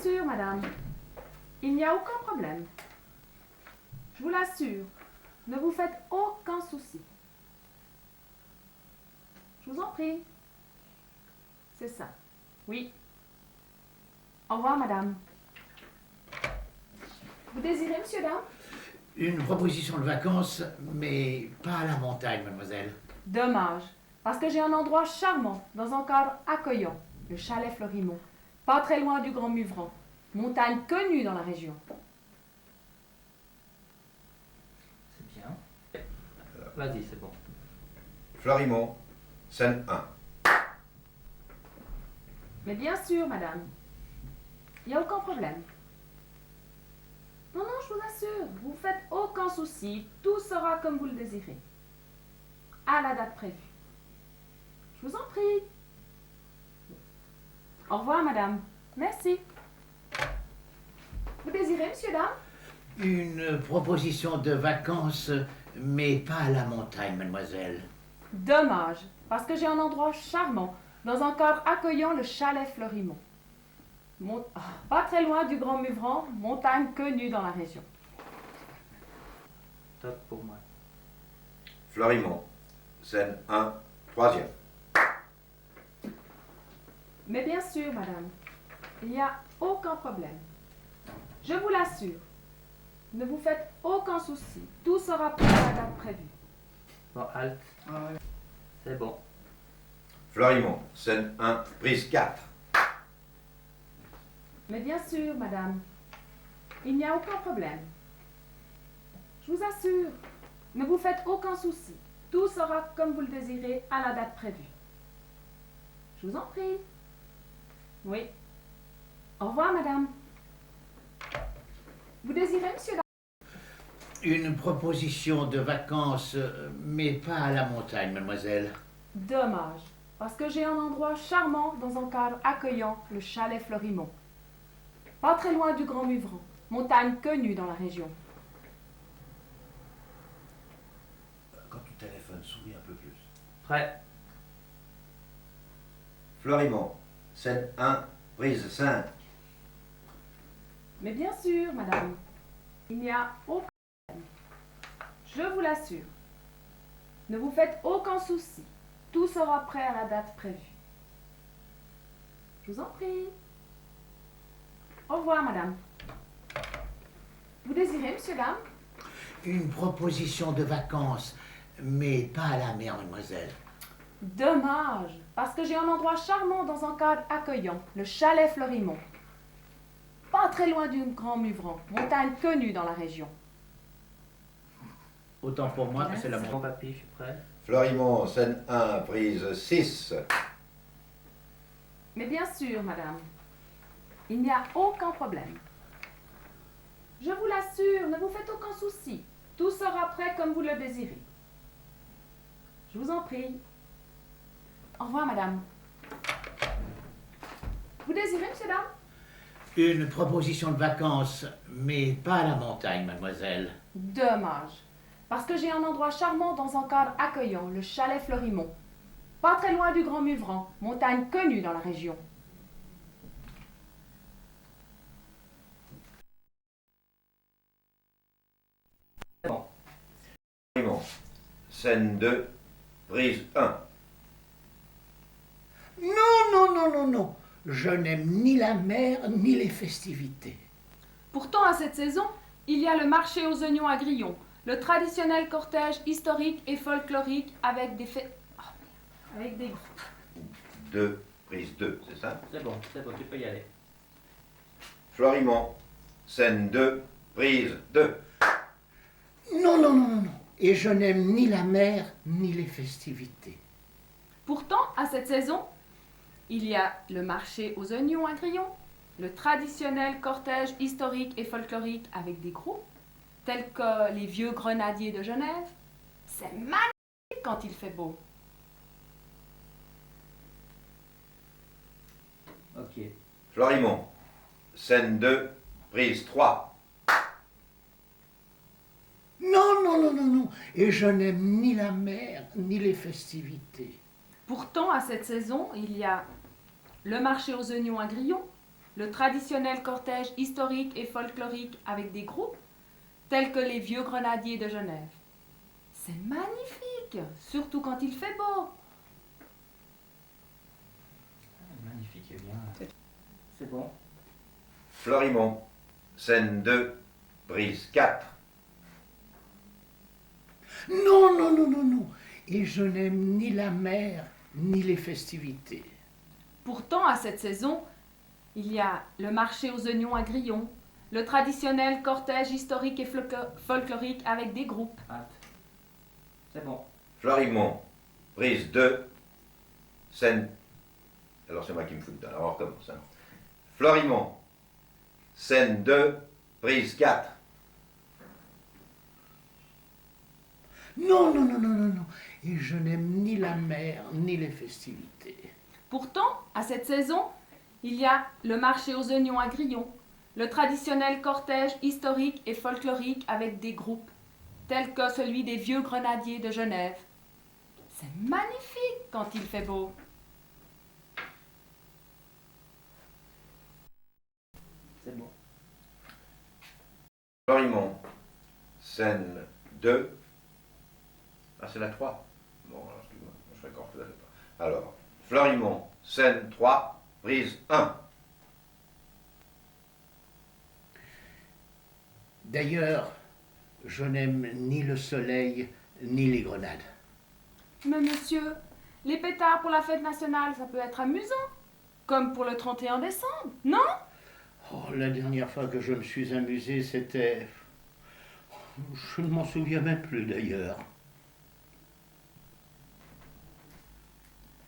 sûr, madame. Il n'y a aucun problème. Je vous l'assure. Ne vous faites aucun souci. Je vous en prie. C'est ça. Oui. Au revoir, madame. Vous désirez, monsieur, dame? Une proposition de vacances, mais pas à la montagne, mademoiselle. Dommage, parce que j'ai un endroit charmant, dans un cadre accueillant, le chalet Fleurimont, pas très loin du Grand Muvran, montagne connue dans la région. C'est bien. Vas-y, c'est bon. Fleurimont, scène 1. Mais bien sûr, madame. Il n'y a aucun problème. Non, non, je vous assure, vous ne faites aucun souci, tout sera comme vous le désirez. À la date prévue. Je vous en prie. Au revoir, madame. Merci. Vous désirez, monsieur, dame? Une proposition de vacances, mais pas à la montagne, mademoiselle. Dommage, parce que j'ai un endroit charmant, dans un cadre accueillant, le chalet Fleurimont. Pas très loin du Grand Muvran, montagne connue dans la région. Top pour moi. Fleurimont, scène 1, 3e. Mais bien sûr, madame, il n'y a aucun problème. Je vous l'assure. Ne vous faites aucun souci. Tout sera prêt à la date prévue. Bon, halte. C'est bon. Fleurimont, scène 1, prise 4. Mais bien sûr, madame, il n'y a aucun problème. Je vous assure, ne vous faites aucun souci. Tout sera comme vous le désirez à la date prévue. Je vous en prie. Oui. Au revoir, madame. Vous désirez, monsieur? Une proposition de vacances, mais pas à la montagne, mademoiselle. Dommage, parce que j'ai un endroit charmant dans un cadre accueillant, le chalet Fleurimont. Pas très loin du Grand Muvran, montagne connue dans la région. Quand tu téléphones, souris un peu plus. Prêt. Fleurimont, scène 1, prise 5. Mais bien sûr, madame, il n'y a aucun problème. Je vous l'assure. Ne vous faites aucun souci. Tout sera prêt à la date prévue. Je vous en prie. Au revoir, madame. Vous désirez, monsieur, dame? Une proposition de vacances, mais pas à la mer, mademoiselle. Dommage, parce que j'ai un endroit charmant dans un cadre accueillant, le chalet Fleurimont. Pas très loin du Grand Muvran, montagne connue dans la région. Autant pour moi que c'est la C'est bon, montagne. papy, je suis prêt. Fleurimont, scène 1, prise 6. Mais bien sûr, madame, il n'y a aucun problème. Je vous l'assure, ne vous faites aucun souci. Tout sera prêt comme vous le désirez. Je vous en prie. Au revoir, madame. Vous désirez, monsieur, dame? Une proposition de vacances, mais pas à la montagne, mademoiselle. Dommage, parce que j'ai un endroit charmant dans un cadre accueillant, le chalet Fleurimont. Pas très loin du Grand Muvran, montagne connue dans la région. C'est bon. Fleurimont, scène 2, prise 1. Non. Je n'aime ni la mer, ni les festivités. Pourtant, à cette saison, il y a le marché aux oignons à Grillon, le traditionnel cortège historique et folklorique avec des fêtes... avec des... 2, prise 2, c'est ça? C'est bon, tu peux y aller. Fleurimont, scène 2, prise 2. Non. Et je n'aime ni la mer, ni les festivités. Pourtant, à cette saison, il y a le marché aux oignons à Grillon, le traditionnel cortège historique et folklorique avec des groupes, tels que les vieux grenadiers de Genève. C'est magnifique quand il fait beau. Ok. Fleurimont, scène 2, prise 3. Non. Et je n'aime ni la mer, ni les festivités. Pourtant, à cette saison, il y a le marché aux oignons à Grillon, le traditionnel cortège historique et folklorique avec des groupes tels que les Vieux Grenadiers de Genève. C'est magnifique, surtout quand il fait beau. Magnifique, eh bien. C'est bon. Florimond, scène 2, prise 4. Non, non, non, non, non. Et je n'aime ni la mer, ni les festivités. Pourtant, à cette saison, il y a le marché aux oignons à Grillon, le traditionnel cortège historique et folklorique avec des groupes. Hâte. C'est bon. Florimond, prise 2, scène... Alors c'est moi qui me fous dedans, alors on recommence. Hein. Florimond, scène 2, prise 4. Non, non, non, non, non, non. Et je n'aime ni la mer, ni les festivités. Pourtant, à cette saison, il y a le marché aux oignons à Grillon, le traditionnel cortège historique et folklorique avec des groupes, tels que celui des Vieux Grenadiers de Genève. C'est magnifique quand il fait beau. C'est bon. Florimond, scène 2. Ah, c'est la 3. Bon, alors, excuse-moi, je serais encore pas. Alors, Florimond, scène 3, prise 1. D'ailleurs, je n'aime ni le soleil, ni les grenades. Mais monsieur, les pétards pour la fête nationale, ça peut être amusant. Comme pour le 31 décembre, non? Oh, la dernière fois que je me suis amusé, c'était... Je ne m'en souviens même plus d'ailleurs.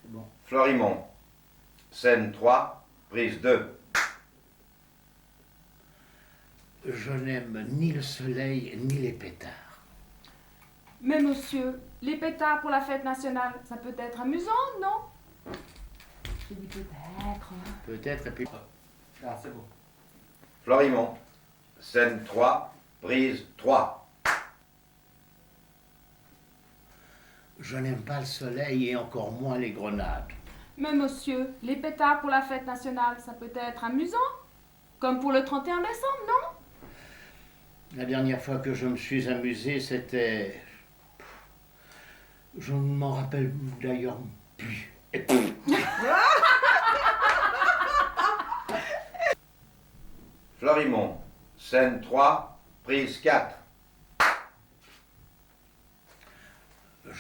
C'est bon. Florimond, scène 3, prise 2. Je n'aime ni le soleil, ni les pétards. Mais monsieur, les pétards pour la fête nationale, ça peut être amusant, non? J'ai dit peut-être. Peut-être, et puis... Ah, c'est bon. Florimond, scène 3, prise 3. Je n'aime pas le soleil et encore moins les grenades. Mais monsieur, les pétards pour la fête nationale, ça peut être amusant. Comme pour le 31 décembre, non? La dernière fois que je me suis amusé, c'était... Je ne m'en rappelle d'ailleurs plus. Et puis, Florimond, scène 3, prise 4.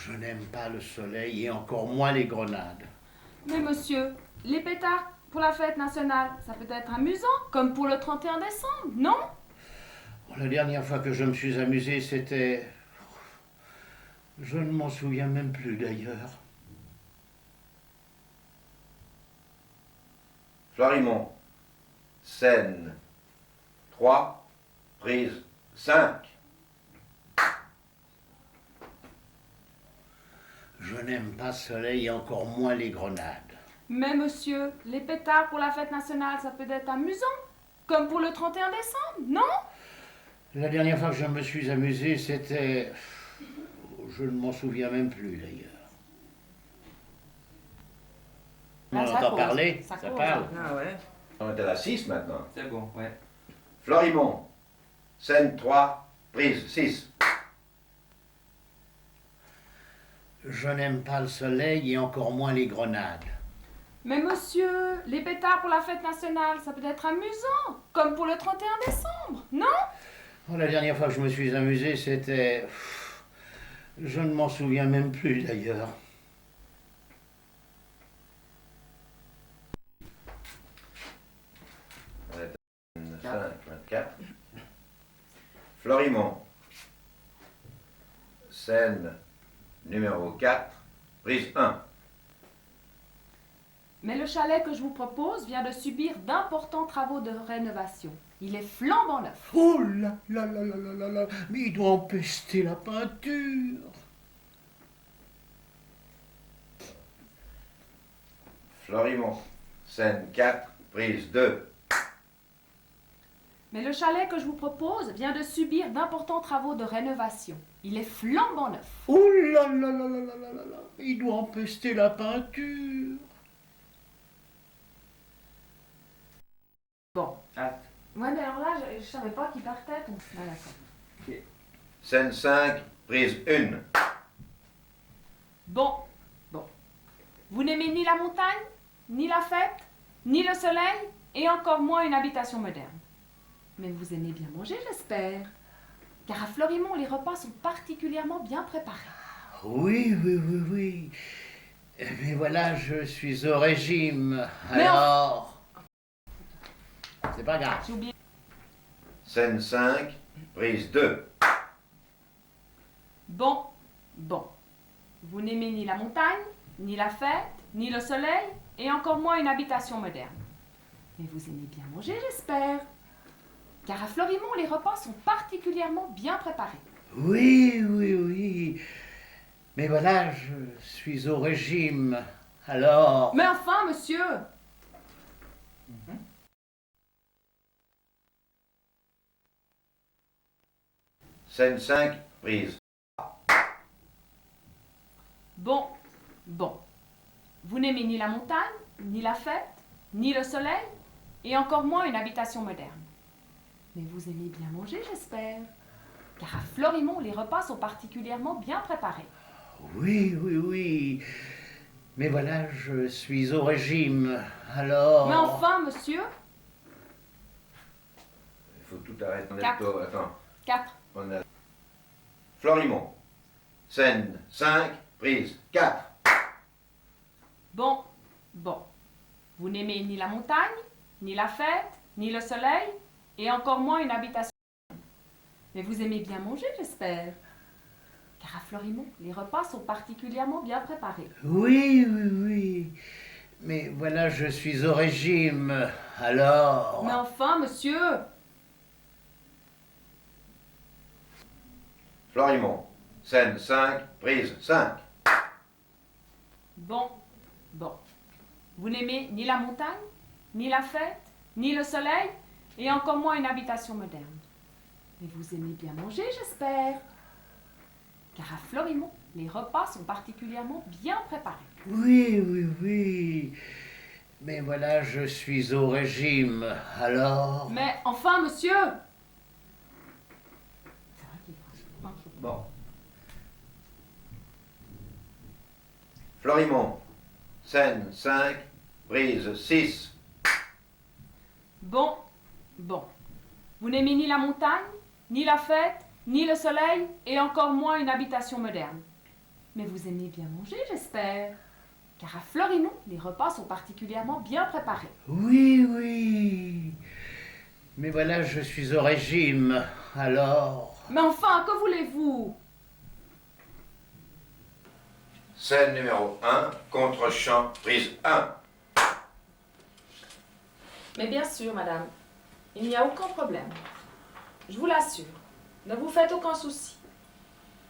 je n'aime pas le soleil et encore moins les grenades. Mais monsieur, les pétards pour la fête nationale, ça peut être amusant. Comme pour le 31 décembre, non? La dernière fois que je me suis amusé, c'était... Je ne m'en souviens même plus d'ailleurs. Florimond, scène 3, prise 5. Je n'aime pas le soleil et encore moins les grenades. Mais monsieur, les pétards pour la fête nationale, ça peut être amusant. Comme pour le 31 décembre, non? La dernière fois que je me suis amusé, c'était... Je ne m'en souviens même plus d'ailleurs. On Là, ça entend cause. parler, Ça ça cause. parle. Ah ouais. On est à la 6 maintenant. C'est bon, ouais. Florimond, scène 3, prise 6. Je n'aime pas le soleil et encore moins les grenades. Mais monsieur, les pétards pour la fête nationale, ça peut être amusant. Comme pour le 31 décembre, non? La dernière fois que je me suis amusé, c'était... Je ne m'en souviens même plus d'ailleurs. On est à 5, 24. Florimond, scène numéro 4, prise 1. Mais le chalet que je vous propose vient de subir d'importants travaux de rénovation. Il est flambant neuf. Oh là là là là là là là, mais il doit empester la peinture. Florimond, scène 4, prise 2. Mais le chalet que je vous propose vient de subir d'importants travaux de rénovation. Il est flambant neuf. Oh là là là là là là là là, il doit empester la peinture. je savais pas qu'il partait. Donc... Ah, d'accord. Scène 5, prise 1. Bon. Vous n'aimez ni la montagne, ni la fête, ni le soleil, et encore moins une habitation moderne. Mais vous aimez bien manger, j'espère. Car à Florimont, les repas sont particulièrement bien préparés. Oui. Mais voilà, je suis au régime. Mais Alors... C'est pas grave. J'ai oublié. Scène 5, prise 2. Bon. Vous n'aimez ni la montagne, ni la fête, ni le soleil, et encore moins une habitation moderne. Mais vous aimez bien manger, j'espère. Car à Florimont, les repas sont particulièrement bien préparés. Oui. Mais voilà, je suis au régime. Alors... Mais enfin, monsieur! Scène 5, prise. Bon. Vous n'aimez ni la montagne, ni la fête, ni le soleil, et encore moins une habitation moderne. Mais vous aimez bien manger, j'espère. Car à Florimont, les repas sont particulièrement bien préparés. Oui. Mais voilà, je suis au régime. Alors... Mais enfin, monsieur! Il faut tout arrêter. 4. Attends. 4. On a... Florimont. Scène 5, prise 4. Bon. Vous n'aimez ni la montagne, ni la fête, ni le soleil, et encore moins une habitation. Mais vous aimez bien manger, j'espère. Car à Florimont, les repas sont particulièrement bien préparés. Oui. Mais voilà, je suis au régime. Alors... Mais enfin, monsieur! Florimont. Scène 5, prise 5. Bon. Vous n'aimez ni la montagne, ni la fête, ni le soleil, et encore moins une habitation moderne. Mais vous aimez bien manger, j'espère. Car à Florimont, les repas sont particulièrement bien préparés. Oui. Mais voilà, je suis au régime. Alors... Mais enfin, monsieur! C'est vrai qu'il prend. Bon. Florimont. Scène 5, prise 6. Bon. Vous n'aimez ni la montagne, ni la fête, ni le soleil, et encore moins une habitation moderne. Mais vous aimez bien manger, j'espère. Car à Florimont, les repas sont particulièrement bien préparés. Oui. Mais voilà, je suis au régime. Alors... Mais enfin, que voulez-vous? Scène numéro 1, contre-champ, prise 1. Mais bien sûr, madame. Il n'y a aucun problème. Je vous l'assure. Ne vous faites aucun souci.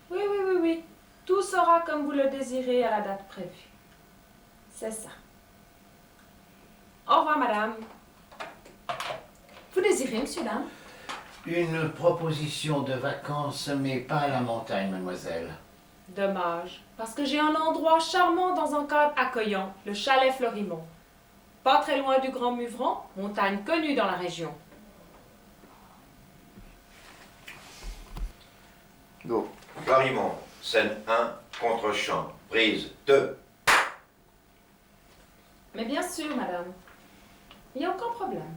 Oui. Tout sera comme vous le désirez à la date prévue. C'est ça. Au revoir, madame. Vous désirez, monsieur, dame? Une proposition de vacances, mais pas à la montagne, mademoiselle. Dommage, parce que j'ai un endroit charmant dans un cadre accueillant, le chalet Florimont. Pas très loin du Grand Muvron, montagne connue dans la région. Go. Florimont. Scène 1, contre-champ, prise 2. Mais bien sûr, madame. Il n'y a aucun problème.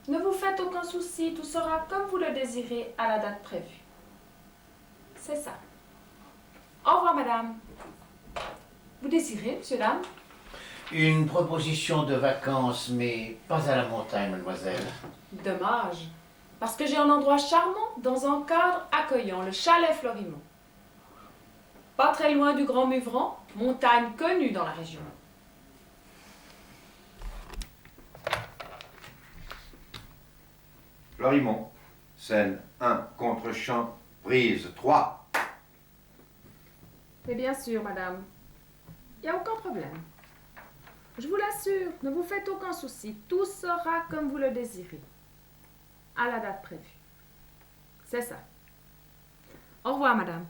Ne vous faites aucun souci, tout sera comme vous le désirez à la date prévue. C'est ça. Au revoir, madame. Vous désirez, monsieur, dame? Une proposition de vacances, mais pas à la montagne, mademoiselle. Dommage, parce que j'ai un endroit charmant dans un cadre accueillant, le chalet Florimont. Pas très loin du Grand Muvron, montagne connue dans la région. Florimont. Scène 1, contre-champ, prise 3. Mais bien sûr, madame. Il n'y a aucun problème. Je vous l'assure, ne vous faites aucun souci. Tout sera comme vous le désirez. À la date prévue. C'est ça. Au revoir, madame.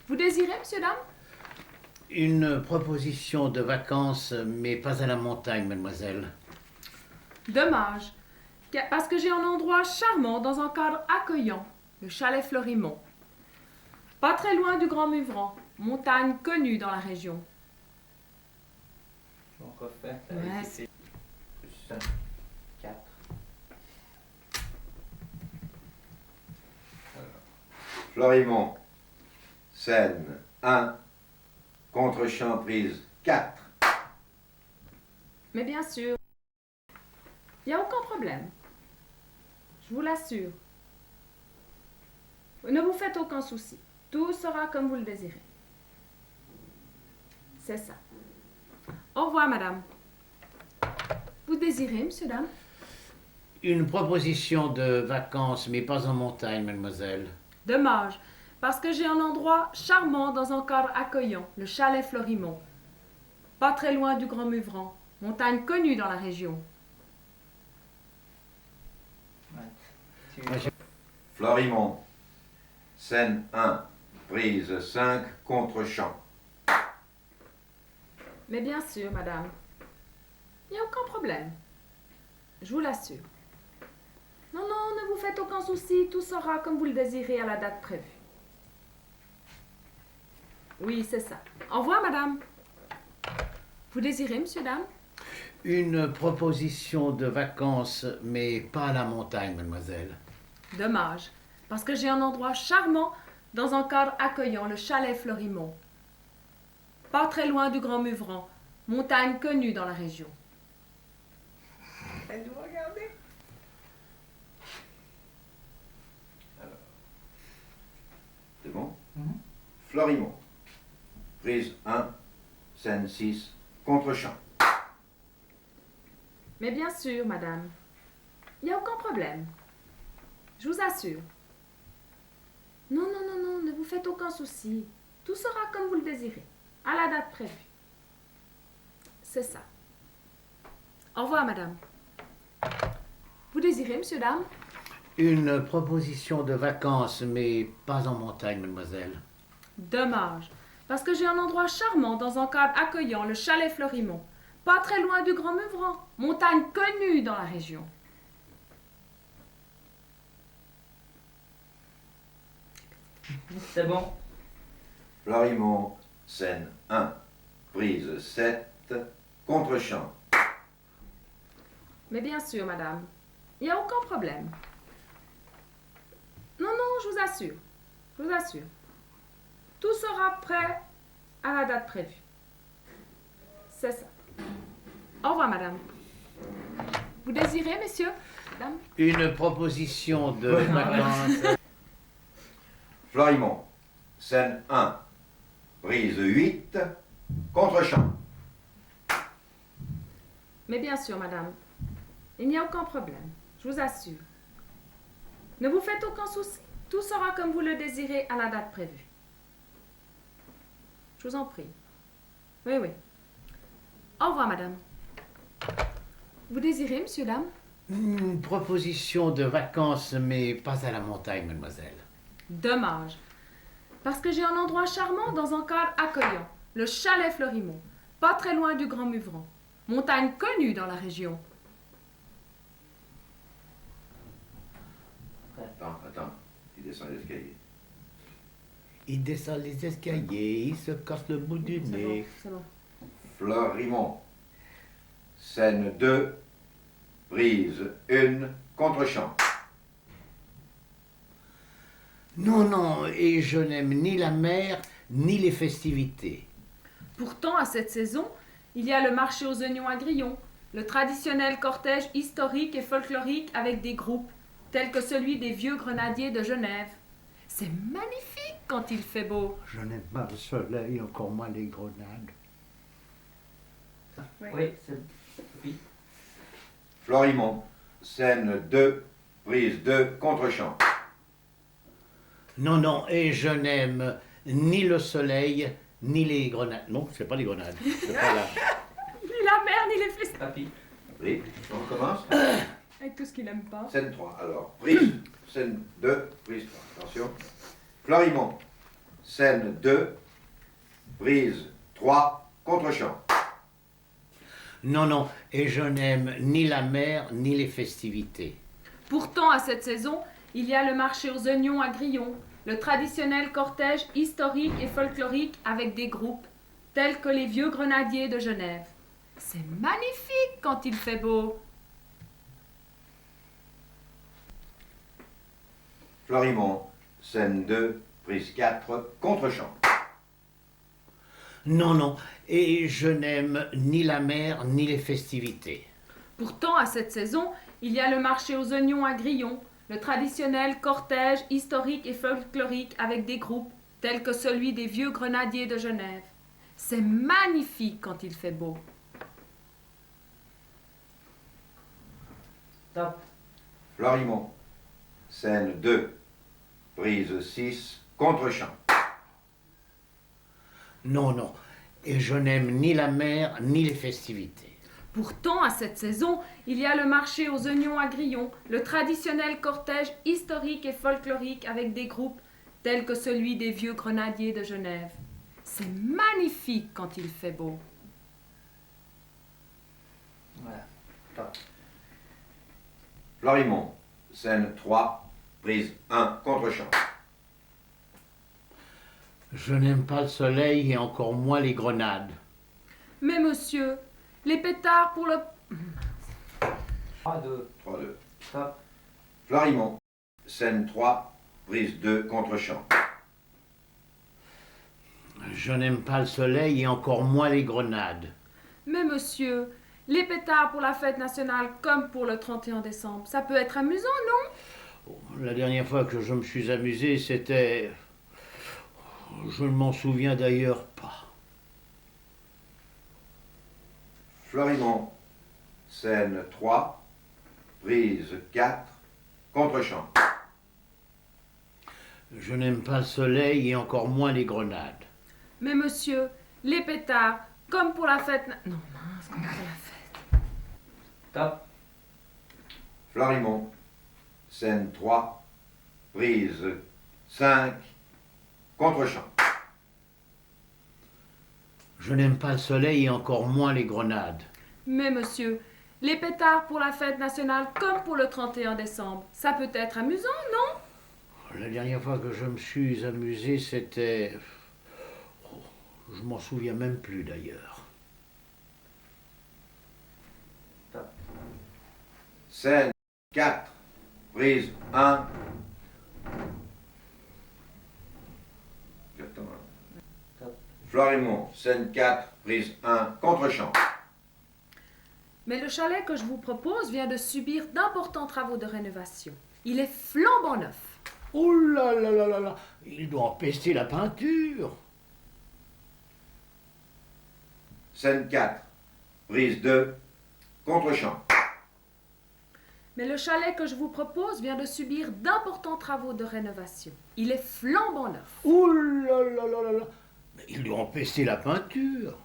Vous désirez, monsieur, dame? Une proposition de vacances, mais pas à la montagne, mademoiselle. Dommage, parce que j'ai un endroit charmant dans un cadre accueillant, le chalet Fleurimont. Pas très loin du Grand Muvran, montagne connue dans la région. On refait. Ouais, Ici, plus 5, 4. Florimont, scène 1, contre-champ prise 4. Mais bien sûr, il n'y a aucun problème. Je vous l'assure. Ne vous faites aucun souci. Tout sera comme vous le désirez. C'est ça. Au revoir, madame. Vous désirez, monsieur, dame? Une proposition de vacances, mais pas en montagne, mademoiselle. Dommage, parce que j'ai un endroit charmant dans un cadre accueillant, le chalet Fleurimont. Pas très loin du Grand Muvran, montagne connue dans la région. Florimont, scène 1, prise 5, contre-champ. Mais bien sûr, madame. Il n'y a aucun problème. Je vous l'assure. Non, non, ne vous faites aucun souci. Tout sera comme vous le désirez à la date prévue. Oui, c'est ça. Au revoir, madame. Vous désirez, monsieur, dame? Une proposition de vacances, mais pas à la montagne, mademoiselle. Dommage, parce que j'ai un endroit charmant dans un cadre accueillant, le chalet Fleurimont. Pas très loin du Grand Muvran, montagne connue dans la région. Elle doit regarder. C'est bon? Mhm. Florimont, prise 1, scène 6, contre-champ. Mais bien sûr, madame. Il n'y a aucun problème. Je vous assure. Non, non, non, non, ne vous faites aucun souci. Tout sera comme vous le désirez, à la date prévue. C'est ça. Au revoir, madame. Vous désirez, monsieur, dame? Une proposition de vacances, mais pas en montagne, mademoiselle. Dommage, parce que j'ai un endroit charmant dans un cadre accueillant, le chalet Fleurimont. Pas très loin du Grand Muvran, montagne connue dans la région. C'est bon. Florimont, scène 1, prise 7, contre-champ. Mais bien sûr, madame. Il n'y a aucun problème. Non, non, je vous assure. Je vous assure. Tout sera prêt à la date prévue. C'est ça. Au revoir, madame. Vous désirez, messieurs, dame? Une proposition de vacances. Florimont, scène 1, prise 8, contre-champ. Mais bien sûr, madame. Il n'y a aucun problème. Je vous assure. Ne vous faites aucun souci. Tout sera comme vous le désirez à la date prévue. Je vous en prie. Oui, oui. Au revoir, madame. Vous désirez, monsieur, dame? Une proposition de vacances, mais pas à la montagne, mademoiselle. Dommage. Parce que j'ai un endroit charmant dans un cadre accueillant, le chalet Fleurimont, pas très loin du Grand Muvran, montagne connue dans la région. Attends, il descend l'escalier. Il descend les escaliers, il se casse le bout du C'est bon, nez. c'est bon. Florimont, scène 2, prise 1, contre-champ. Non, non, et je n'aime ni la mer, ni les festivités. Pourtant, à cette saison, il y a le marché aux oignons à grillons, le traditionnel cortège historique et folklorique avec des groupes, tels que celui des vieux grenadiers de Genève. C'est magnifique quand il fait beau. Je n'aime pas le soleil, encore moins les grenades. Oui, c'est. Oui. Florimont, scène 2, prise 2, contre-champ. Non, non, et je n'aime ni le soleil, ni les grenades. Non, c'est pas les grenades. C'est pas là. Ni la mer, ni les festivals. Papy. Oui, on recommence. Avec tout ce qu'il aime pas. Scène 3, alors, prise, scène 2, prise 3, attention. Florimont, scène 2, prise 3, contre-champ. Non, non, et je n'aime ni la mer, ni les festivités. Pourtant, à cette saison, il y a le marché aux oignons à Grillon, le traditionnel cortège historique et folklorique avec des groupes, tels que les Vieux Grenadiers de Genève. C'est magnifique quand il fait beau. Florimond, scène 2, prise 4, contre-champ. Non, non, et je n'aime ni la mer, ni les festivités. Pourtant, à cette saison, il y a le marché aux oignons à Grillon, le traditionnel cortège historique et folklorique avec des groupes, tels que celui des Vieux Grenadiers de Genève. C'est magnifique quand il fait beau. Top. Florimond, scène 2, prise 6, contre-champ. Non, non, et je n'aime ni la mer, ni les festivités. Pourtant, à cette saison, il y a le marché aux oignons à Grillon, le traditionnel cortège historique et folklorique avec des groupes, tels que celui des Vieux Grenadiers de Genève. C'est magnifique quand il fait beau. Voilà. Top. Florimond, scène 3, prise 1, contre-champ. Je n'aime pas le soleil et encore moins les grenades. Mais monsieur, les pétards pour le... 3-2. 3-2. Top. Florimond, scène 3, prise 2, contre-champ. Je n'aime pas le soleil et encore moins les grenades. Mais monsieur, les pétards pour la fête nationale comme pour le 31 décembre, ça peut être amusant, non? La dernière fois que je me suis amusé, c'était... Je ne m'en souviens d'ailleurs pas. Florimond, scène 3, prise 4, contre-champ. Je n'aime pas le soleil et encore moins les grenades. Mais monsieur, les pétards, comme pour la fête... Non, mince, comme pour la fête. Top. Florimond, scène 3, prise 5, contre-champ. Je n'aime pas le soleil et encore moins les grenades. Mais monsieur, les pétards pour la fête nationale comme pour le 31 décembre, ça peut être amusant, non? La dernière fois que je me suis amusé, c'était... Je m'en souviens même plus d'ailleurs. Top. Scène 4, prise 1. Exactement. Top. Florimond, scène 4, prise 1, contre-champ. Mais le chalet que je vous propose vient de subir d'importants travaux de rénovation. Il est flambant neuf. Oh là là là là là! Il doit empester la peinture! Scène 4, prise 2, contre-champ. Mais le chalet que je vous propose vient de subir d'importants travaux de rénovation. Il est flambant neuf. Oh là là là là là! Mais il doit empester la peinture!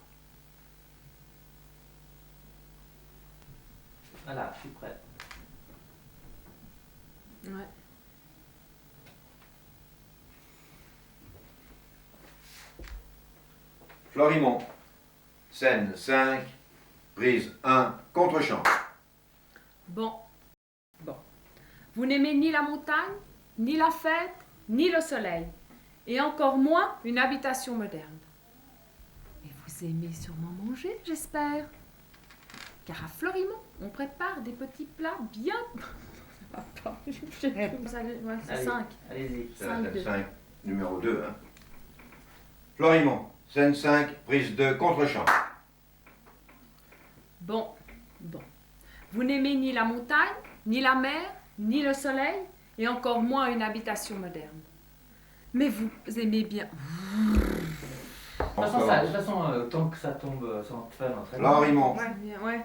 Voilà, je suis prêt. Ouais. Florimond, scène 5, prise 1, contre-champ. Bon. Vous n'aimez ni la montagne, ni la fête, ni le soleil, et encore moins une habitation moderne. Mais vous aimez sûrement manger, j'espère. Car à Florimond, on prépare des petits plats bien... C'est Allez, 5. Allez-y. C'est la Cinq, scène deux. 5, numéro 2. Hein. Florimond, scène 5, prise 2, contre-champ. Bon. Vous n'aimez ni la montagne, ni la mer, ni le soleil, et encore moins une habitation moderne. Mais vous aimez bien... De toute façon, tant que ça tombe sans faire l'entraînement. Florimond, Ouais.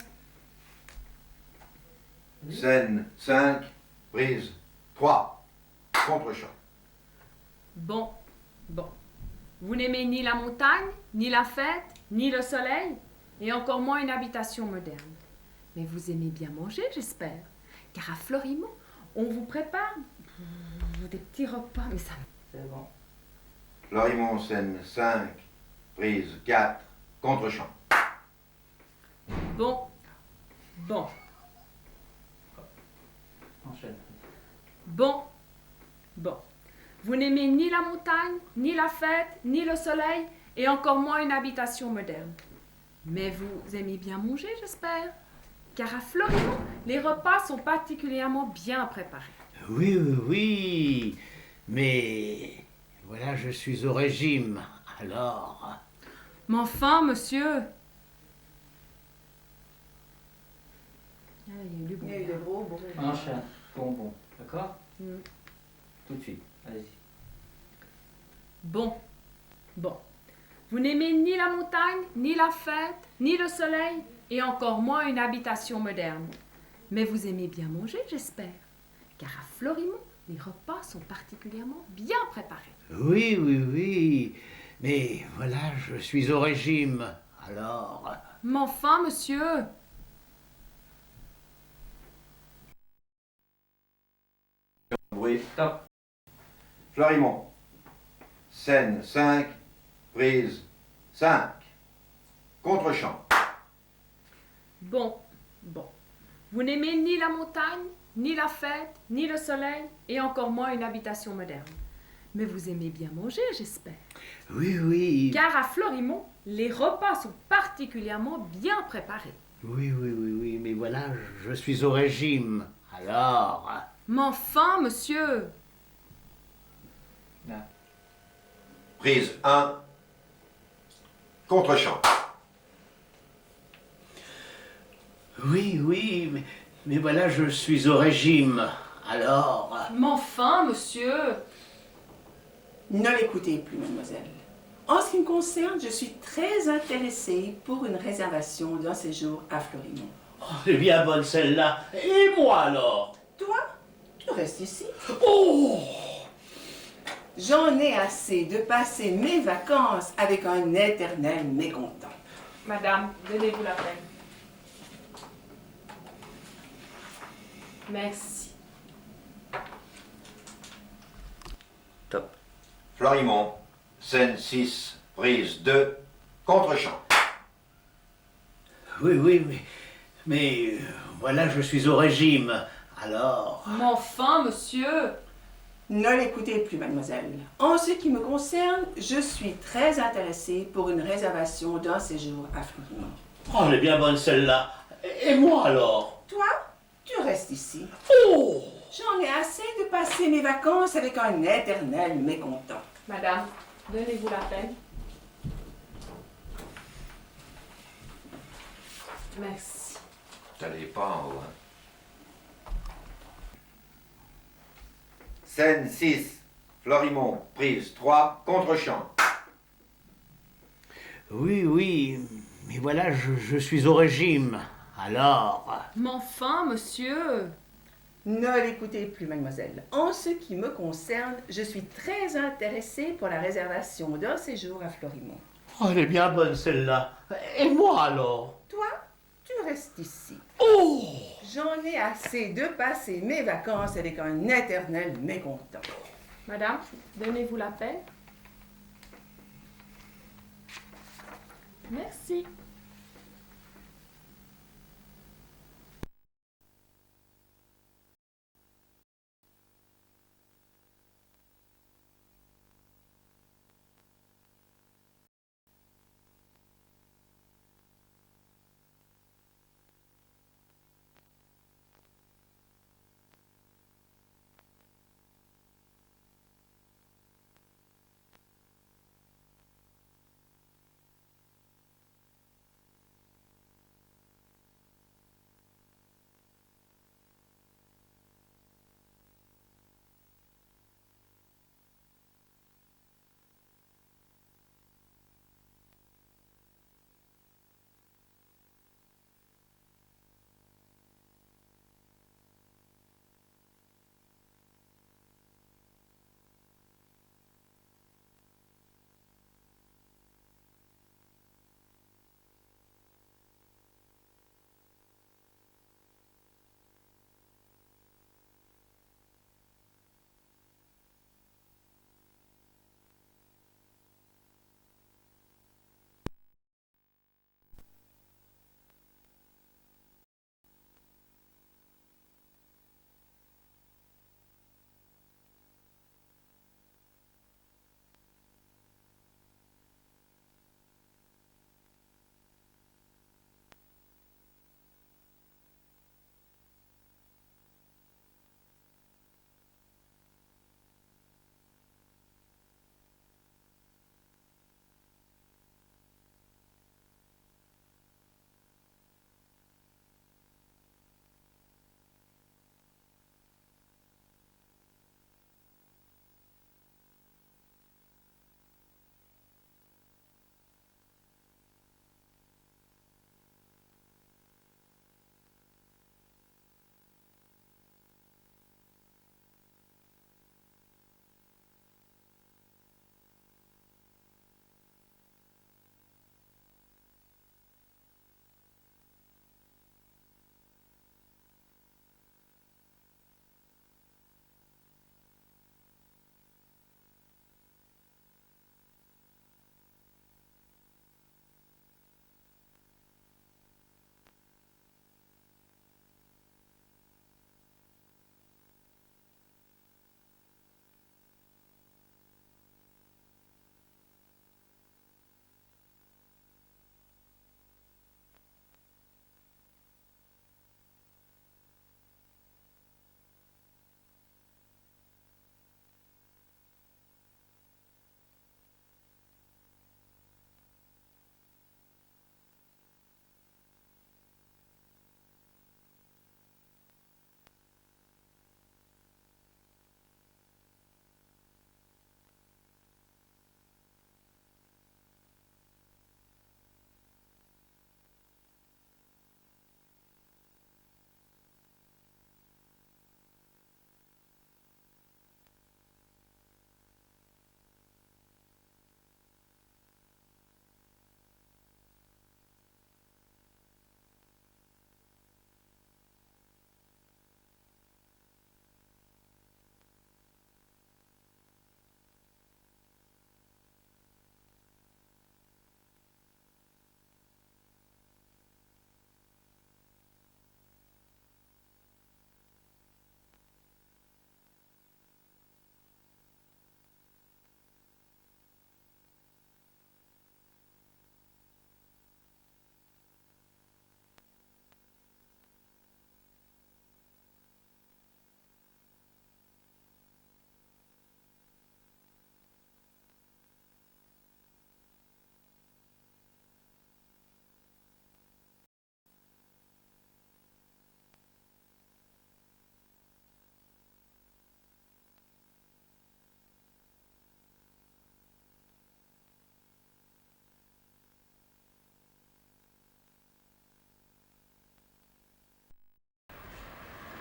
scène 5, prise 3, contre-champ. Bon. Vous n'aimez ni la montagne, ni la fête, ni le soleil, et encore moins une habitation moderne. Mais vous aimez bien manger, j'espère. Car à Florimond, on vous prépare des petits repas, mais ça... C'est bon. Florimond, scène 5, prise 4, contre-champ. Bon. Bon. Enchaîne. Bon. Bon. Vous n'aimez ni la montagne, ni la fête, ni le soleil, et encore moins une habitation moderne. Mais vous aimez bien manger, j'espère. Car à Florimont, les repas sont particulièrement bien préparés. Oui, oui, oui. Mais voilà, je suis au régime. Alors. Mais enfin, monsieur. Ah, il y a eu du Il y a eu de gros bruit. Enchaîne. Bonbon. D'accord? Mm. Tout de suite. Allez-y. Bon. Bon. Vous n'aimez ni la montagne, ni la fête, ni le soleil, et encore moins une habitation moderne. Mais vous aimez bien manger, j'espère. Car à Florimont, les repas sont particulièrement bien préparés. Oui, oui, oui. Mais voilà, je suis au régime. Alors. Mais enfin, monsieur. Bruit. Top. Florimont. Scène 5, prise 5. Contre-champ. Bon. Bon. Vous n'aimez ni la montagne, ni la fête, ni le soleil, et encore moins une habitation moderne. Mais vous aimez bien manger, j'espère. Oui, oui. Car à Florimont, les repas sont particulièrement bien préparés. Oui, oui, oui, oui. Mais voilà, je suis au régime. Alors. Mais enfin, monsieur. Là. Prise 1. Contre-champ. Oui, oui. Mais voilà, je suis au régime. Alors. Mais enfin, monsieur. Ne l'écoutez plus, mademoiselle. En ce qui me concerne, je suis très intéressée pour une réservation d'un séjour à Florimont. Oh, c'est bien bonne celle-là. Et moi alors? Toi, tu restes ici. Oh! J'en ai assez de passer mes vacances avec un éternel mécontent. Madame, donnez-vous la peine. Merci. Top. Florimont. Scène 6, prise 2. Contre-champ. Oui, oui, mais voilà, je suis au régime. Alors. Mais enfin, monsieur. Ne l'écoutez plus, mademoiselle. En ce qui me concerne, je suis très intéressée pour une réservation d'un séjour à Florimont. Oh, elle est bien bonne celle-là. Et moi alors? Toi, tu restes ici. Oh! J'en ai assez de passer mes vacances avec un éternel mécontent. Madame, donnez-vous la peine. Merci. T'allais pas en haut, hein. Scène 6, Florimont, prise 3, contre-champ. Oui, oui, mais voilà, je suis au régime. Alors. Mais enfin, monsieur. Ne l'écoutez plus, mademoiselle. En ce qui me concerne, je suis très intéressée pour la réservation d'un séjour à Florimont. Oh, elle est bien bonne celle-là. Et moi alors? Toi, tu restes ici. Oh! J'en ai assez de passer mes vacances avec un éternel mécontent. Madame, donnez-vous la peine. Merci.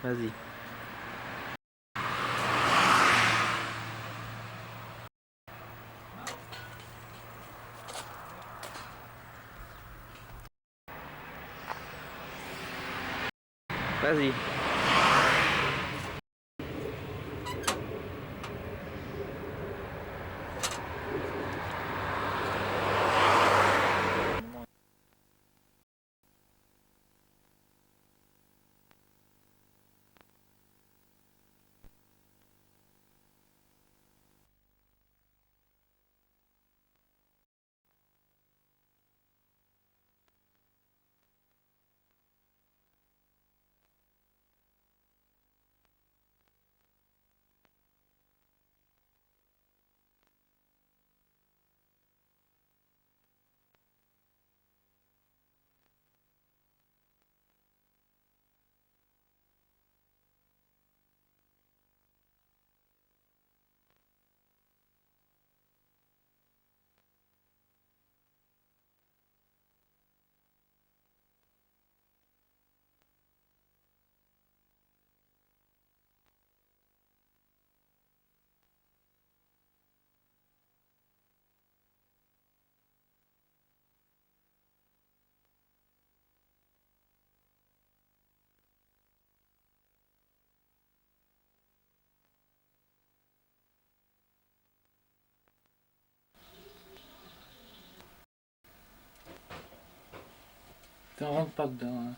Vas-y. Vas-y. T'en rentres pas dedans. Hein.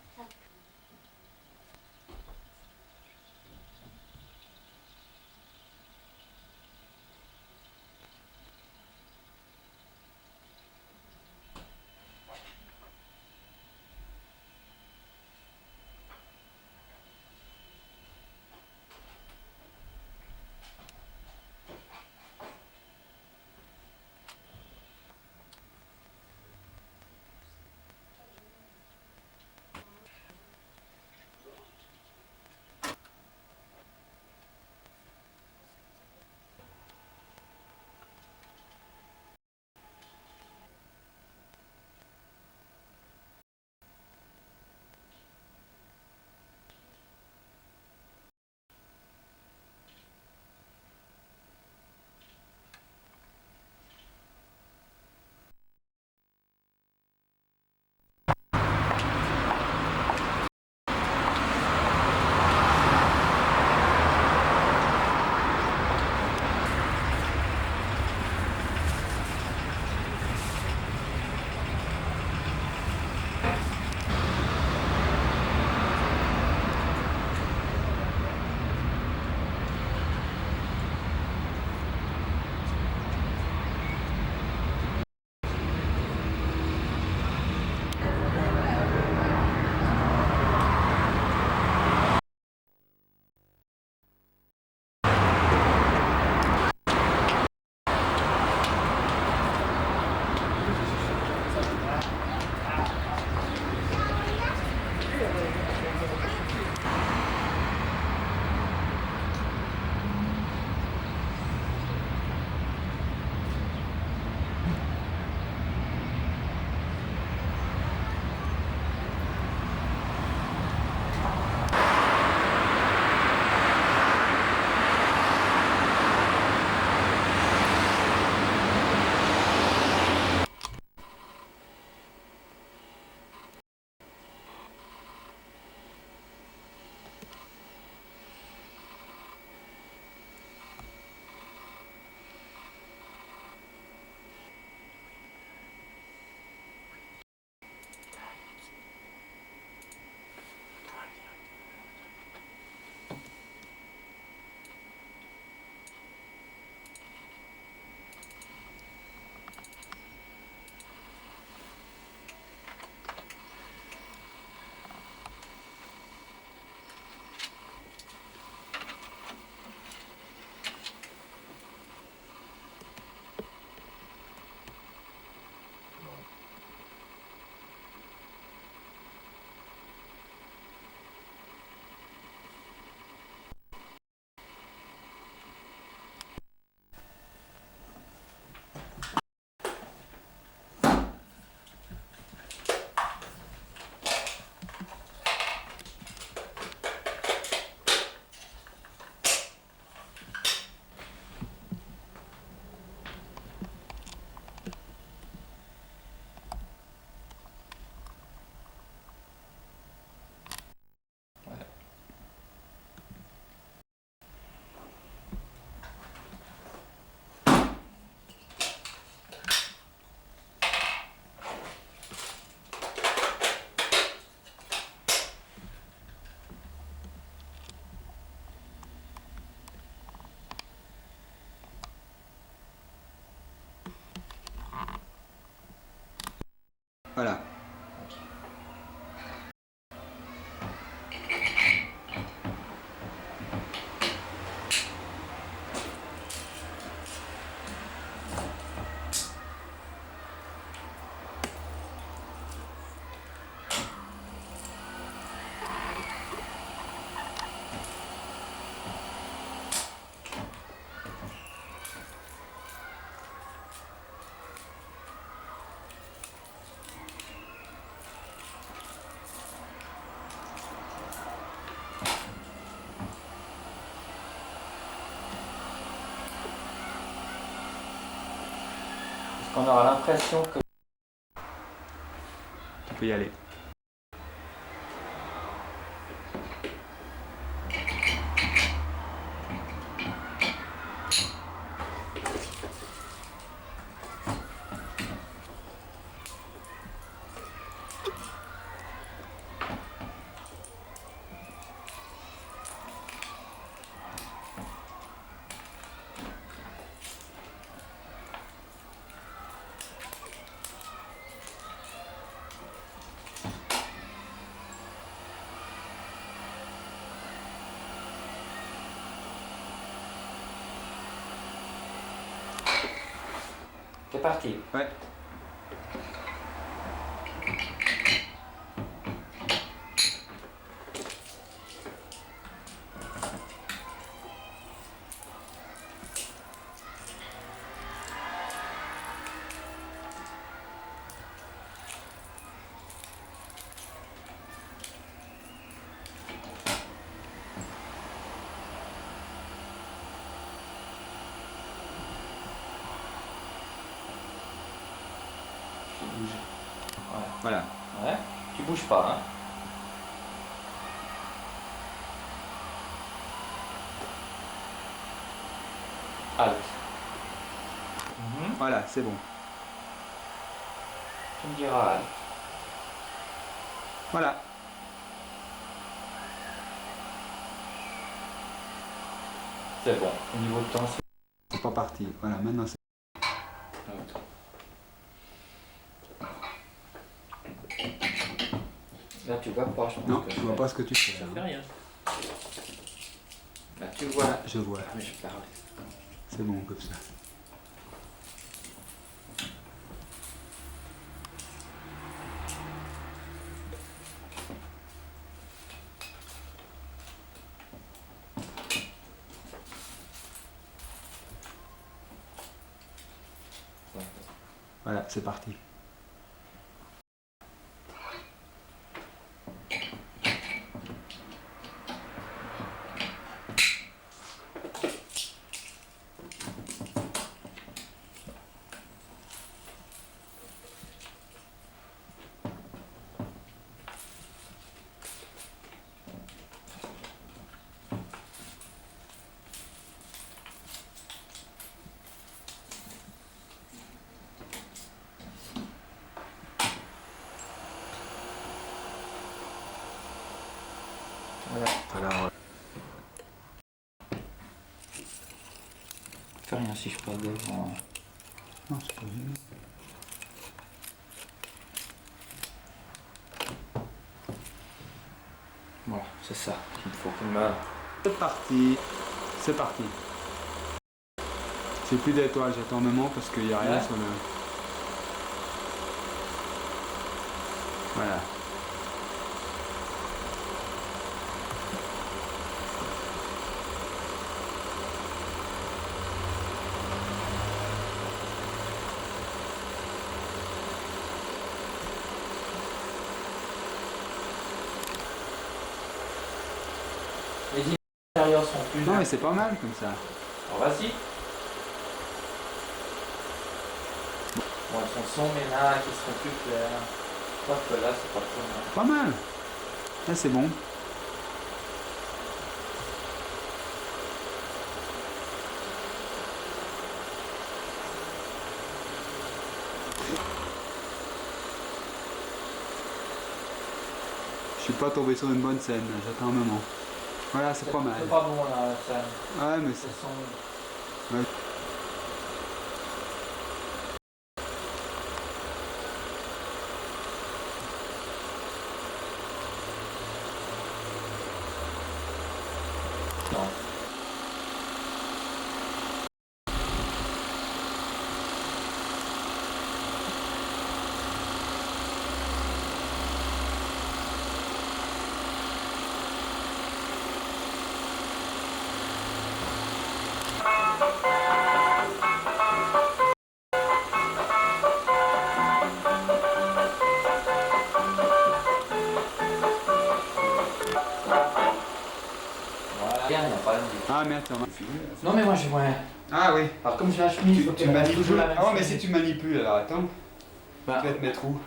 On aura l'impression que... Tu peux y aller. C'est parti. Ouais. Voilà. Ouais. Tu bouges pas, hein. Halte. Voilà, c'est bon. Tu me diras halte. Voilà. C'est bon. Au niveau de temps, C'est pas parti. Voilà, maintenant c'est... là tu vois pas, je pense Non, que je vois pas ce que tu fais. ça là. fait rien. Là tu vois. Voilà, je vois. Mais je parle. C'est bon comme ça. Voilà, c'est parti. Alors, Fais rien si je passe devant. non, c'est pas gênant. Voilà, c'est ça qu'il faut qu'il me... C'est parti. C'est parti. J'ai plus d'étoiles, j'attends un moment parce qu'il n'y a rien Ouais. sur le... Voilà. Les images intérieures sont plus... Non mais c'est pas mal comme ça. Alors vas-y. Bon, elles sont ménage qui seront plus claires. Je crois que là, c'est pas trop mal. Pas mal. Là c'est bon. Je suis pas tombé sur une bonne scène, j'attends un moment. Voilà, c'est pas mal. C'est pas bon là, ça. Ouais, mais Ce c'est... sont... Ouais. Non. rien, il n'y a pas de... Ah mais attends. Non mais moi je vois... Ah oui. Alors comme j'ai la chemise, il faut Tu que manipules. toujours la même Ah mais chemise. si tu manipules, alors attends. Bah, Tu vas te mettre où?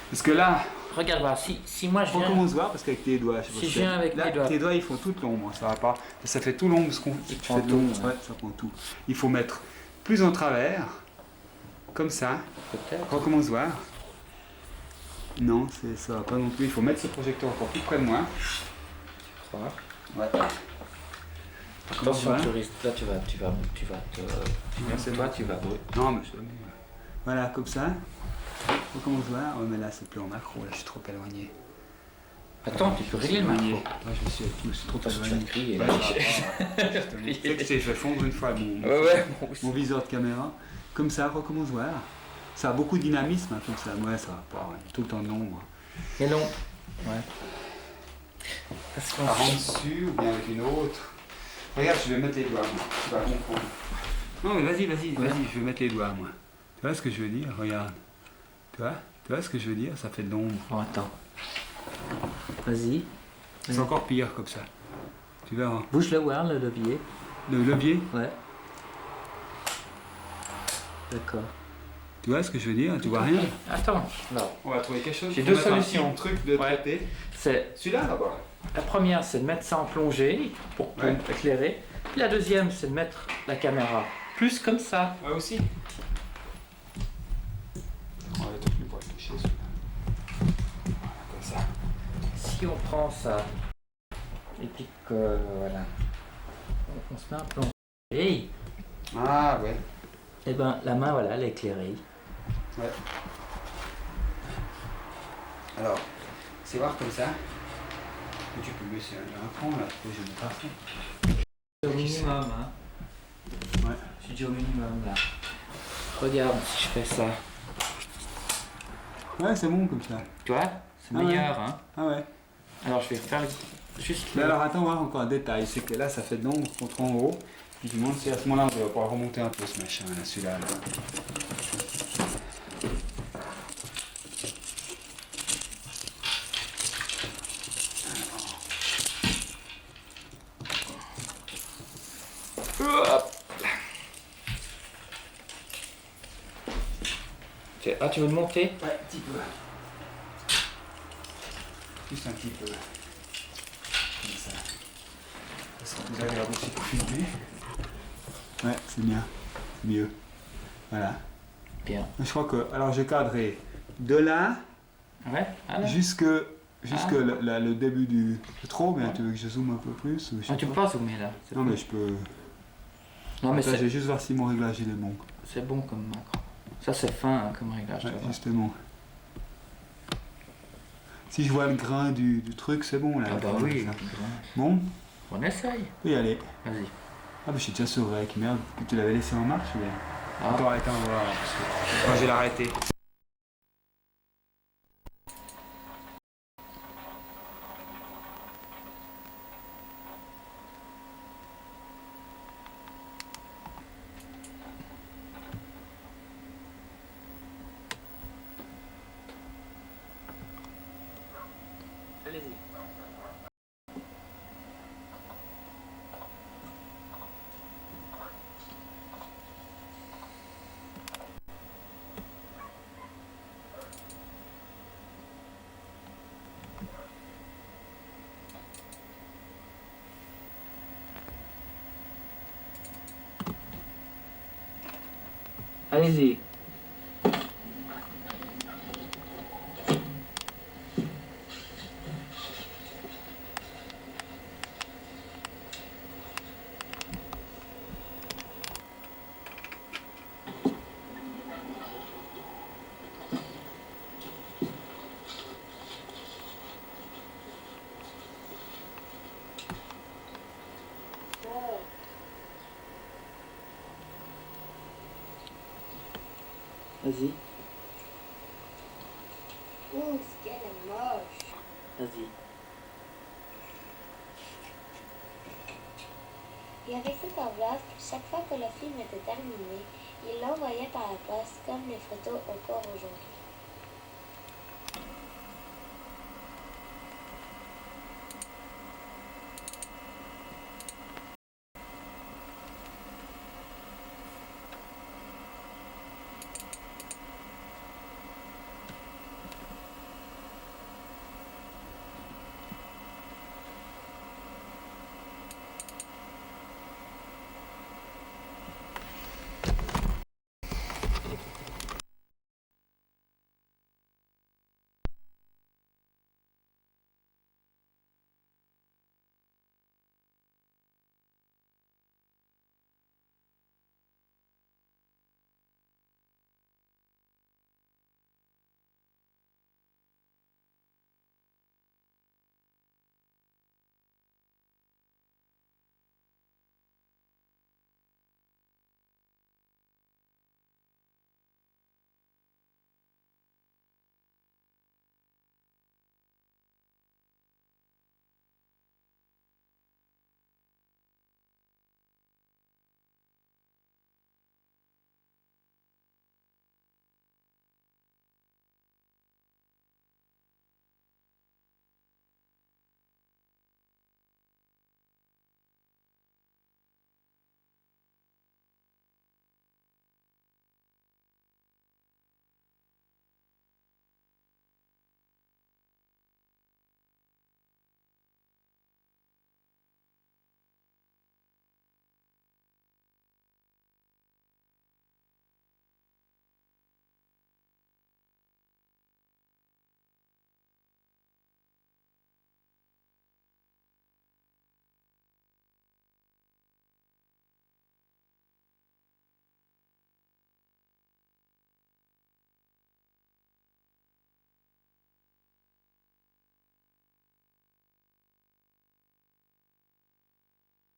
Parce que là, regarde, voilà, si moi je faut viens... commencer à voir parce qu'avec tes doigts, je sais pas Si si je viens avec là, mes doigts. tes doigts ils font toute l'ombre, ça va pas. Ça fait tout l'ombre ce qu'on tu prends fais de tout, l'ombre, ouais. ouais, ça prend tout. Il faut mettre plus en travers, comme ça. Peut-être. Recommence voir. Non, ça va pas non plus. Il faut mettre ce projecteur encore plus près de moi. Ouais. Attention, Voilà. tu risques. Là, tu vas te. C'est toi, tu vas. Oui. Non, mais c'est mieux. Voilà, comme ça. Recommence voir. Ouais, mais là, c'est plus en macro. Là, je suis trop éloigné. Attends, tu peux régler le éloigné. macro. Ouais, je me suis trop Parce que tu éloigné. vas crier. Ouais, tu sais que je vais fondre une fois mon viseur de caméra. Comme ça, recommence voir. Ça a beaucoup de dynamisme, hein, comme ça. Ouais, ça va pas. Ouais. Tout le temps de l'ombre. Et non. Ouais. Parce qu'on Par en dessus ou bien avec une autre. Regarde, je vais mettre les doigts, moi. Tu vas comprendre. Non, mais vas-y, je vais mettre les doigts, moi. Tu vois ce que je veux dire? Regarde. Tu vois ce que je veux dire? Ça fait de l'ombre. Bon, attends. Vas-y. C'est encore pire comme ça. Tu verras. Bouge le voir, le levier. Le levier, Ouais. D'accord. tu vois ce que je veux dire? Tu vois rien? Attends, là. On va trouver quelque chose. J'ai Faut deux mettre un solutions. petit truc de Ouais. traité. C'est Celui-là d'abord. la première, c'est de mettre ça en plongée pour Ouais. éclairer. Puis la deuxième, c'est de mettre la caméra plus comme ça. Ouais, aussi. On va être plus pour le toucher celui-là. Voilà, comme ça. Si on prend ça et puis que voilà, on se met un plongée. Hey, Ah ouais. et ben la main, voilà, elle est éclairée. Ouais. Alors, c'est voir comme ça. Et tu peux baisser un cran là, parce que je n'ai pas fait. Au minimum, hein. Ouais. Je dis au minimum là. Regarde si je fais ça. Ouais, c'est bon comme ça. Tu vois, c'est Ah meilleur, hein. Ah ouais. Alors je vais faire juste. Mais alors attends, on va voir encore un détail, c'est que là ça fait de l'ombre contre en haut. Puis je me demande si à ce moment-là on va pouvoir remonter un peu ce machin là, celui-là. Là. Ah, tu veux le monter? Ouais, un petit peu. Juste un petit peu. Comme ça. Ça sera plus agréable aussi pour filmer. Ouais, c'est bien. C'est mieux. Voilà. Bien. Je crois que. Alors j'ai cadré de là Ouais, alors. jusque le début du. C'est trop bien, tu veux que je zoome un peu plus ou je sais Ah, tu peux pas zoomer là. C'est Non bon. mais je peux. Non, mais Attends, je c'est vais juste voir si mon réglage il est bon. bon comme macro. Ça, c'est fin hein, comme réglage. Ouais, tu vois. justement. Si je vois le grain du truc, c'est bon là. Ah, bah oui. Ça. Bon, On essaye. on peut y aller. Vas-y. Ah bah je suis déjà sur rec, merde. Tu l'avais laissé en marche ou bien? Ah. Attends, on va voir. Parce que moi je vais l'arrêter. Allez-y. Allez-y. Vas-y. Ouh, ce qu'elle est moche. Vas-y. Il avait cette enveloppe, chaque fois que le film était terminé, il l'envoyait par la poste comme les photos encore aujourd'hui.